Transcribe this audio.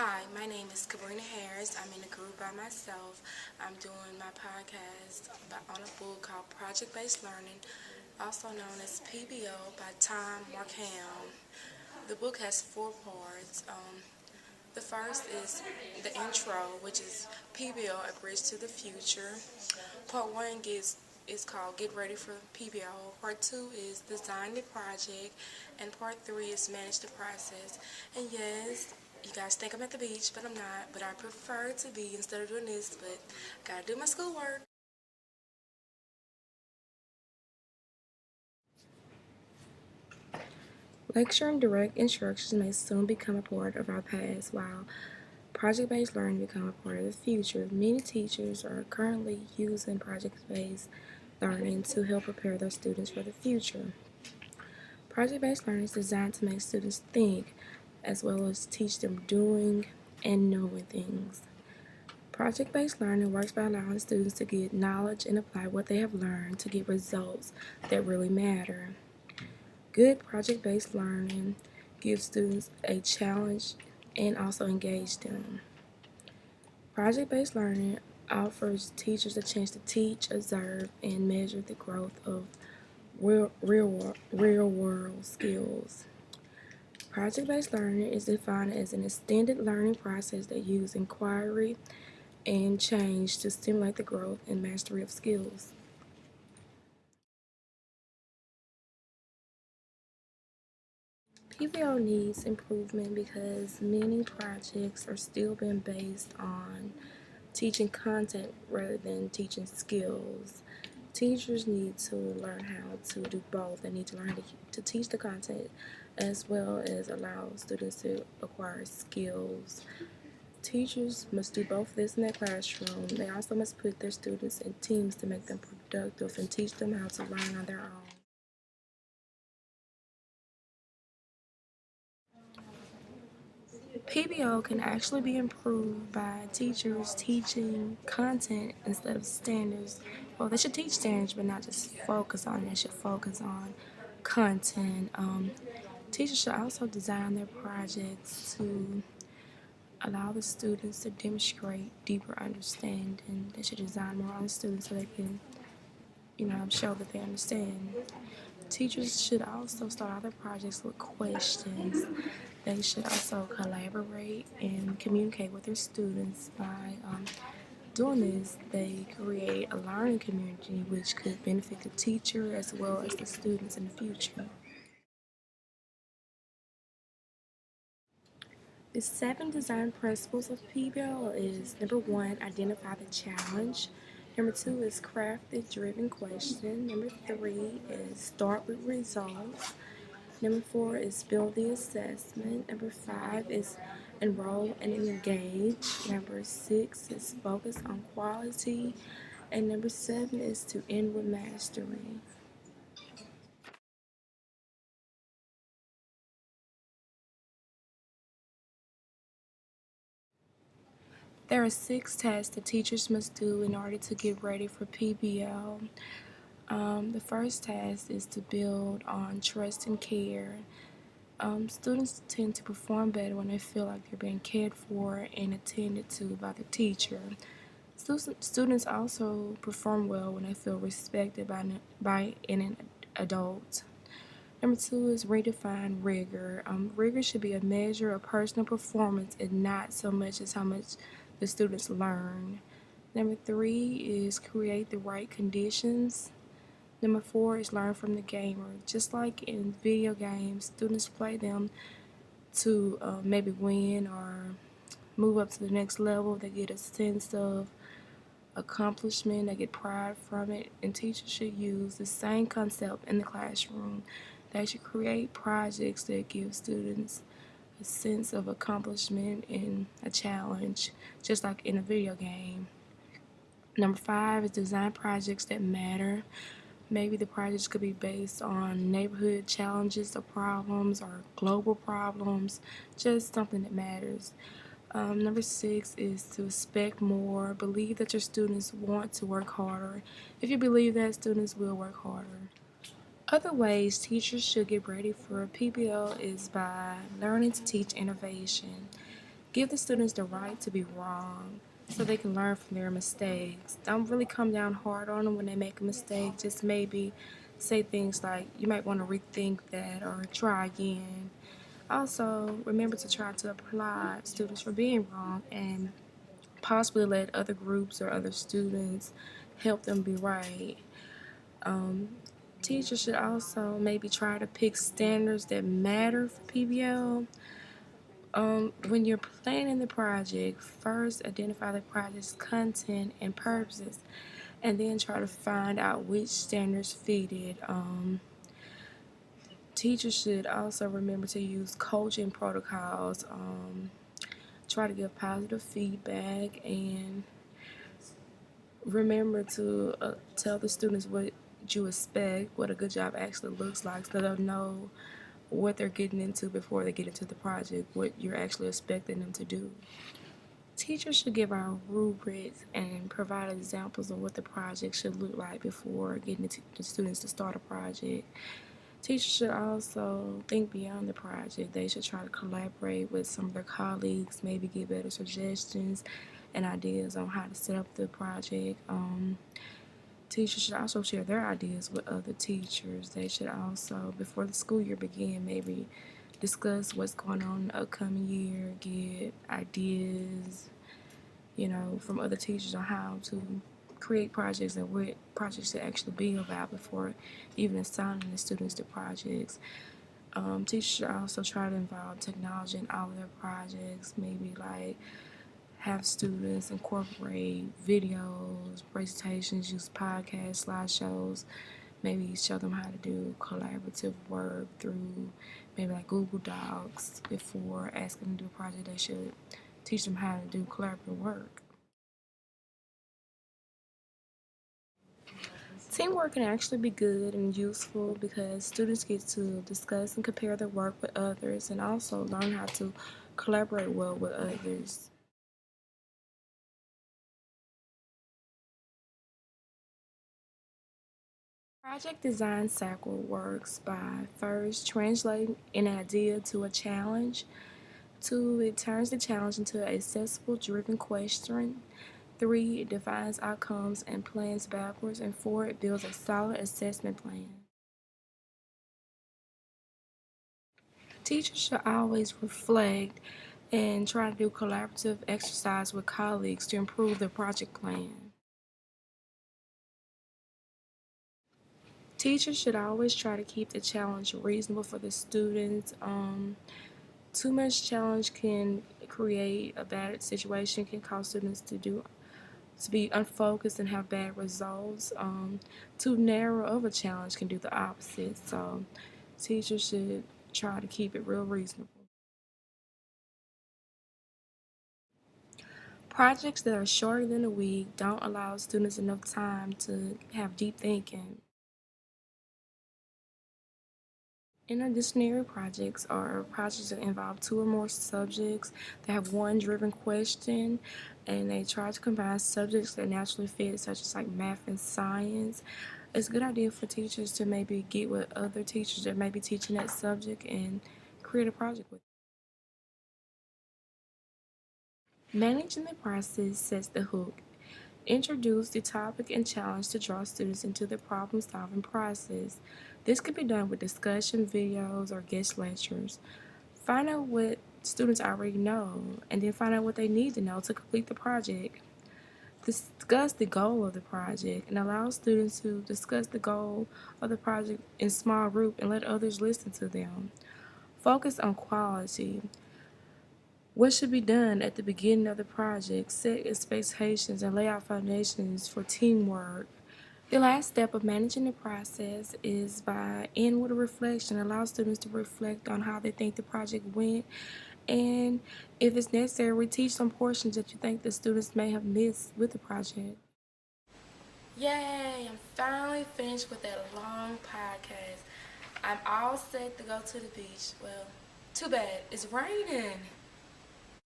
Hi, my name is Kabrina Harris. I'm in a group by myself. I'm doing my podcast on a book called Project-Based Learning, also known as PBO by Tom Markham. The book has four parts. The first is the intro, which is PBO, A Bridge to the Future. Part one is called Get Ready for PBO. Part two is Design the Project. And part three is Manage the Process. And yes, you guys think I'm at the beach, but I'm not. But I prefer to be instead of doing this, but gotta do my schoolwork. Lecture and direct instructions may soon become a part of our past, while project-based learning become a part of the future. Many teachers are currently using project-based learning to help prepare their students for the future. Project-based learning is designed to make students think, as well as teach them doing and knowing things. Project-based learning works by allowing students to get knowledge and apply what they have learned to get results that really matter. Good project-based learning gives students a challenge and also engage them. Project-based learning offers teachers a chance to teach, observe, and measure the growth of real-world skills. Project-based learning is defined as an extended learning process that uses inquiry and change to stimulate the growth and mastery of skills. PBO needs improvement because many projects are still being based on teaching content rather than teaching skills. Teachers need to learn how to do both. They need to learn how to teach the content as well as allow students to acquire skills. Teachers must do both this in their classroom. They also must put their students in teams to make them productive and teach them how to learn on their own. PBO can actually be improved by teachers teaching content instead of standards. Well, they should teach standards, but not just focus on it. They should focus on content. Teachers should also design their projects to allow the students to demonstrate deeper understanding. They should design more on the students so they can, show that they understand. Teachers should also start out their projects with questions. They should also collaborate and communicate with their students. By doing this, they create a learning community which could benefit the teacher as well as the students in the future. The 7 design principles of PBL is number 1, identify the challenge. Number 2 is craft the driven question. Number 3 is start with results. Number 4 is build the assessment. Number 5 is enroll and engage. Number 6 is focus on quality. And number 7 is to end with mastery. There are 6 tasks that teachers must do in order to get ready for PBL. The first task is to build on trust and care. Students tend to perform better when they feel like they're being cared for and attended to by the teacher. Students also perform well when they feel respected by an adult. Number 2 is redefine rigor. Rigor should be a measure of personal performance and not so much as how much the students learn. Number 3 is create the right conditions. Number 4 is learn from the gamer. Just like in video games, students play them to maybe win or move up to the next level. They get a sense of accomplishment, they get pride from it, and teachers should use the same concept in the classroom. They should create projects that give students a sense of accomplishment and a challenge, just like in a video game. Number 5 is design projects that matter. Maybe the projects could be based on neighborhood challenges or problems or global problems, just something that matters. Number 6 is to expect more. Believe that your students want to work harder. If you believe that, students will work harder. Other ways teachers should get ready for PBL is by learning to teach innovation. Give the students the right to be wrong so they can learn from their mistakes. Don't really come down hard on them when they make a mistake. Just maybe say things like, you might want to rethink that or try again. Also, remember to try to applaud students for being wrong and possibly let other groups or other students help them be right. Um, Teachers should also maybe try to pick standards that matter for PBL. When you're planning the project, first identify the project's content and purposes, and then try to find out which standards fit it. Teachers should also remember to use coaching protocols, try to give positive feedback, and remember to tell the students what you expect, what a good job actually looks like, so they'll know what they're getting into before they get into the project, what you're actually expecting them to do. Teachers should give our rubrics and provide examples of what the project should look like before getting the students to start a project. Teachers should also think beyond the project. They should try to collaborate with some of their colleagues, maybe give better suggestions and ideas on how to set up the project. Teachers should also share their ideas with other teachers. They should also, before the school year begins, maybe discuss what's going on in the upcoming year, get ideas, from other teachers on how to create projects and what projects should actually be about before even assigning the students to projects. Teachers should also try to involve technology in all of their projects, maybe like have students incorporate videos, presentations, use podcasts, slideshows, maybe show them how to do collaborative work through maybe like Google Docs. Before asking them to do a project, they should teach them how to do collaborative work. Teamwork can actually be good and useful because students get to discuss and compare their work with others and also learn how to collaborate well with others. Project Design Cycle works by first translating an idea to a challenge. Two, it turns the challenge into an accessible driven question. Three, it defines outcomes and plans backwards. And four, it builds a solid assessment plan. Teachers should always reflect and try to do collaborative exercise with colleagues to improve their project plan. Teachers should always try to keep the challenge reasonable for the students. Too much challenge can create a bad situation, can cause students to be unfocused and have bad results. Too narrow of a challenge can do the opposite. So teachers should try to keep it real reasonable. Projects that are shorter than a week don't allow students enough time to have deep thinking. Interdisciplinary projects are projects that involve two or more subjects that have one driven question, and they try to combine subjects that naturally fit, such as like math and science. It's a good idea for teachers to maybe get with other teachers that may be teaching that subject and create a project with them. Managing the process sets the hook. Introduce the topic and challenge to draw students into the problem-solving process. This can be done with discussion videos or guest lectures. Find out what students already know, and then find out what they need to know to complete the project. Discuss the goal of the project and allow students to discuss the goal of the project in small group and let others listen to them. Focus on quality. What should be done at the beginning of the project? Set expectations and lay out foundations for teamwork. The last step of managing the process is by end with a reflection. Allow students to reflect on how they think the project went, and if it's necessary, teach some portions that you think the students may have missed with the project. Yay! I'm finally finished with that long podcast. I'm all set to go to the beach. Well, too bad, it's raining.